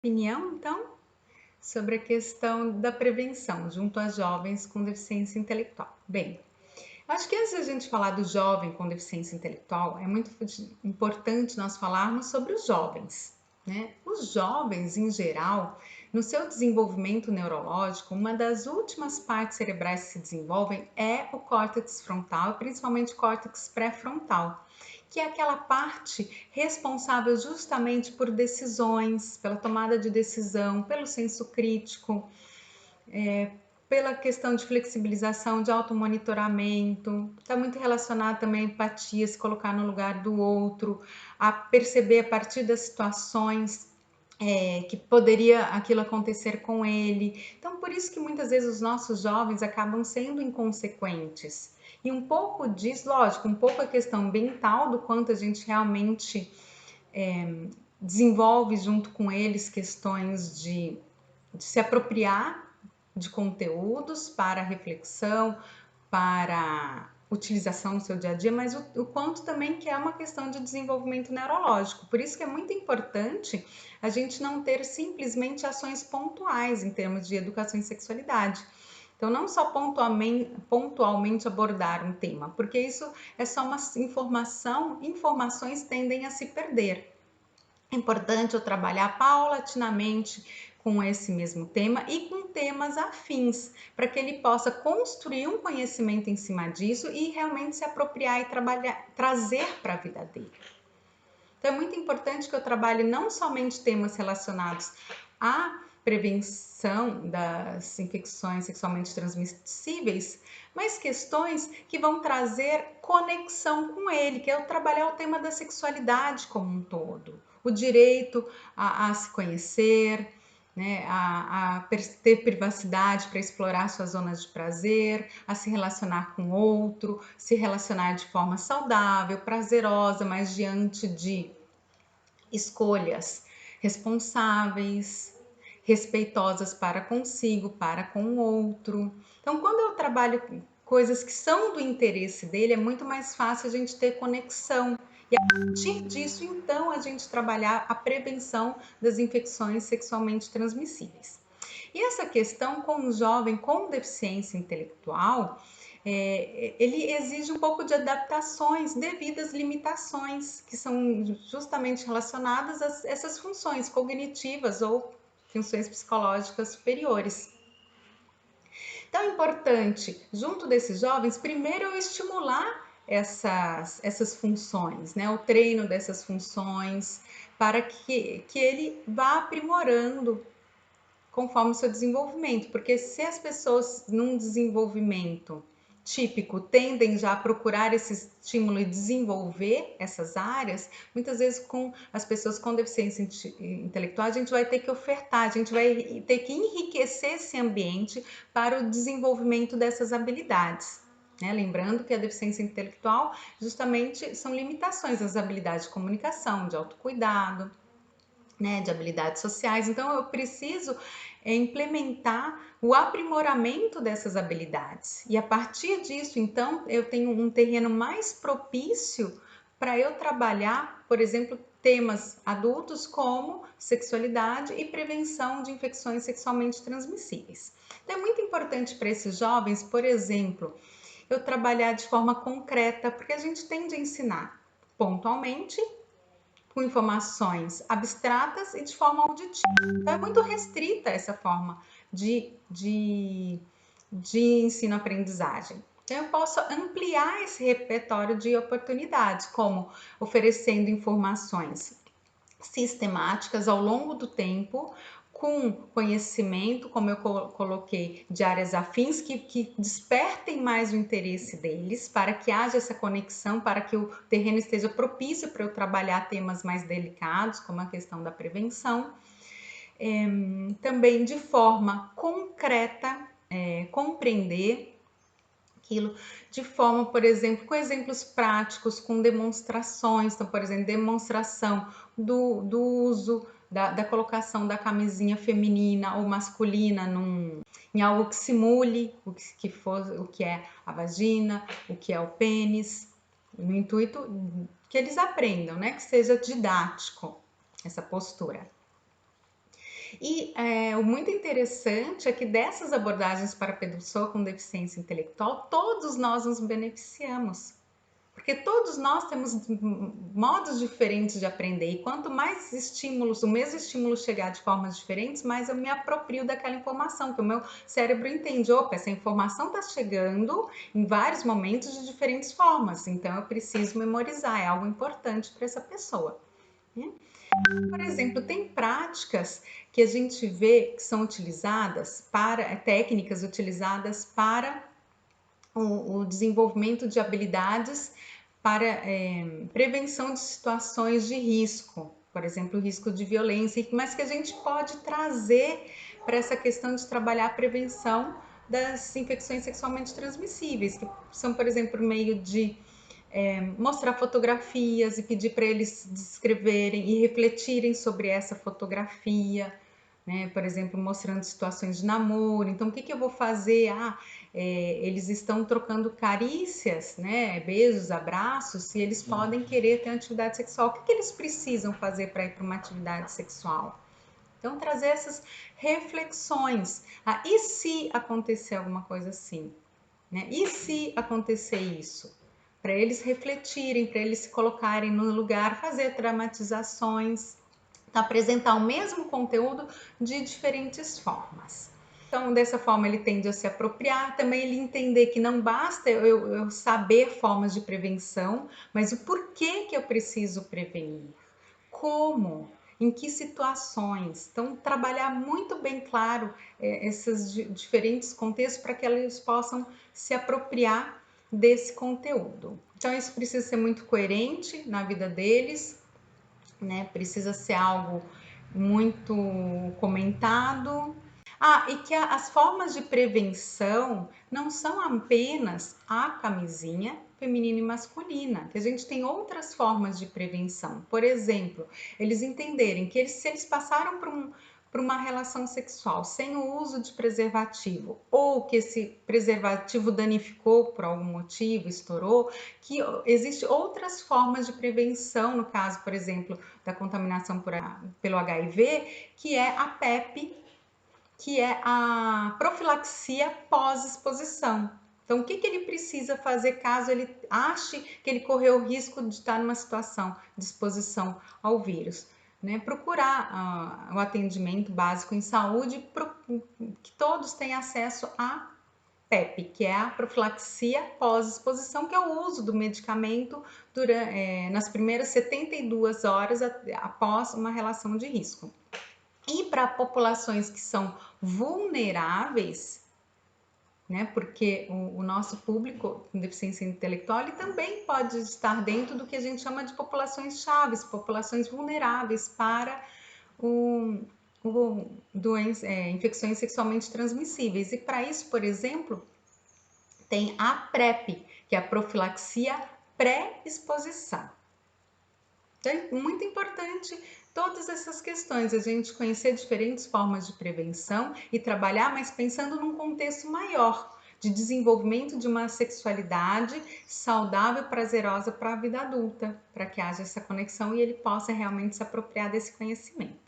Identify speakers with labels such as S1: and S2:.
S1: Opinião, então, sobre a questão da prevenção junto a jovens com deficiência intelectual. Bem, acho que antes da gente falar do jovem com deficiência intelectual, é muito importante nós falarmos sobre os jovens, né? Os jovens, em geral, no seu desenvolvimento neurológico, uma das últimas partes cerebrais que se desenvolvem é o córtex frontal, principalmente o córtex pré-frontal, que é aquela parte responsável justamente por decisões, pela tomada de decisão, pelo senso crítico, pela questão de flexibilização, de automonitoramento, está muito relacionado também à empatia, se colocar no lugar do outro, a perceber a partir das situações que poderia aquilo acontecer com ele. Então, por isso que muitas vezes os nossos jovens acabam sendo inconsequentes. E um pouco disso, lógico, um pouco a questão ambiental, do quanto a gente realmente desenvolve junto com eles questões de se apropriar de conteúdos para reflexão, para utilização no seu dia a dia, mas o quanto também que é uma questão de desenvolvimento neurológico. Por isso que é muito importante a gente não ter simplesmente ações pontuais em termos de educação e sexualidade. Então, não só pontualmente abordar um tema, porque isso é só uma informação, informações tendem a se perder. É importante eu trabalhar paulatinamente com esse mesmo tema e com temas afins, para que ele possa construir um conhecimento em cima disso e realmente se apropriar e trabalhar, trazer para a vida dele. Então é muito importante que eu trabalhe não somente temas relacionados à prevenção das infecções sexualmente transmissíveis, mas questões que vão trazer conexão com ele, que é eu trabalhar o tema da sexualidade como um todo, o direito a se conhecer, né, a ter privacidade para explorar suas zonas de prazer, a se relacionar com outro, se relacionar de forma saudável, prazerosa, mas diante de escolhas responsáveis, respeitosas para consigo, para com o outro. Então, quando eu trabalho coisas que são do interesse dele, é muito mais fácil a gente ter conexão. E a partir disso, então, a gente trabalhar a prevenção das infecções sexualmente transmissíveis. E essa questão com o jovem com deficiência intelectual, ele exige um pouco de adaptações devido às limitações que são justamente relacionadas a essas funções cognitivas ou funções psicológicas superiores. Então é importante, junto desses jovens, primeiro eu estimular essas funções, né? O treino dessas funções, para que ele vá aprimorando conforme o seu desenvolvimento, porque se as pessoas num desenvolvimento típico tendem já a procurar esse estímulo e desenvolver essas áreas, muitas vezes com as pessoas com deficiência intelectual a gente vai ter que ofertar, a gente vai ter que enriquecer esse ambiente para o desenvolvimento dessas habilidades. Né? Lembrando que a deficiência intelectual justamente são limitações das habilidades de comunicação, de autocuidado, né, de habilidades sociais. Então, eu preciso implementar o aprimoramento dessas habilidades. E a partir disso, então, eu tenho um terreno mais propício para eu trabalhar, por exemplo, temas adultos como sexualidade e prevenção de infecções sexualmente transmissíveis. Então, é muito importante para esses jovens, por exemplo, eu trabalhar de forma concreta, porque a gente tende a ensinar pontualmente com informações abstratas e de forma auditiva. Então, é muito restrita essa forma de ensino-aprendizagem. Então, eu posso ampliar esse repertório de oportunidades, como oferecendo informações sistemáticas ao longo do tempo, com conhecimento, como eu coloquei, de áreas afins que despertem mais o interesse deles, para que haja essa conexão, para que o terreno esteja propício para eu trabalhar temas mais delicados, como a questão da prevenção. Também de forma concreta, compreender aquilo de forma, por exemplo, com exemplos práticos, com demonstrações. Então, por exemplo, demonstração do uso da colocação da camisinha feminina ou masculina em algo que simule o que é a vagina, o que é o pênis, no intuito que eles aprendam, né? Que seja didático essa postura. E o muito interessante é que dessas abordagens para a pessoa com deficiência intelectual, todos nós nos beneficiamos. Porque todos nós temos modos diferentes de aprender, e quanto mais estímulos, o mesmo estímulo chegar de formas diferentes, mais eu me aproprio daquela informação, que o meu cérebro entende, opa, essa informação está chegando em vários momentos de diferentes formas, então eu preciso memorizar, é algo importante para essa pessoa. Né? Por exemplo, tem práticas que a gente vê que são utilizadas para, técnicas utilizadas para o desenvolvimento de habilidades para prevenção de situações de risco, por exemplo, risco de violência, mas que a gente pode trazer para essa questão de trabalhar a prevenção das infecções sexualmente transmissíveis, que são, por exemplo, por meio de mostrar fotografias e pedir para eles descreverem e refletirem sobre essa fotografia, né? Por exemplo, mostrando situações de namoro. Então, o que eu vou fazer? Eles estão trocando carícias, né? Beijos, abraços, e eles podem querer ter uma atividade sexual. O que eles precisam fazer para ir para uma atividade sexual? Então, trazer essas reflexões. E se acontecer alguma coisa assim? Né? E se acontecer isso? Para eles refletirem, para eles se colocarem no lugar, fazer dramatizações, apresentar o mesmo conteúdo de diferentes formas. Então, dessa forma, ele tende a se apropriar, também ele entender que não basta eu saber formas de prevenção, mas o porquê que eu preciso prevenir, como, em que situações. Então, trabalhar muito bem claro esses diferentes contextos para que eles possam se apropriar desse conteúdo. Então, isso precisa ser muito coerente na vida deles, né? Precisa ser algo muito comentado. E que as formas de prevenção não são apenas a camisinha feminina e masculina, que a gente tem outras formas de prevenção. Por exemplo, eles entenderem que se eles passaram por uma relação sexual sem o uso de preservativo, ou que esse preservativo danificou por algum motivo, estourou, que existem outras formas de prevenção, no caso, por exemplo, da contaminação pelo HIV, que é a PEP, que é a profilaxia pós-exposição. Então, o que ele precisa fazer caso ele ache que ele correu o risco de estar numa situação de exposição ao vírus? Né? Procurar o atendimento básico em saúde, que todos tenham acesso a PEP, que é a profilaxia pós-exposição, que é o uso do medicamento nas primeiras 72 horas após uma relação de risco. E para populações que são vulneráveis, né? Porque o nosso público com deficiência intelectual ele também pode estar dentro do que a gente chama de populações chaves, populações vulneráveis para infecções sexualmente transmissíveis. E para isso, por exemplo, tem a PrEP, que é a profilaxia pré-exposição. Então, é muito importante todas essas questões, a gente conhecer diferentes formas de prevenção e trabalhar, mas pensando num contexto maior de desenvolvimento de uma sexualidade saudável e prazerosa para a vida adulta, para que haja essa conexão e ele possa realmente se apropriar desse conhecimento.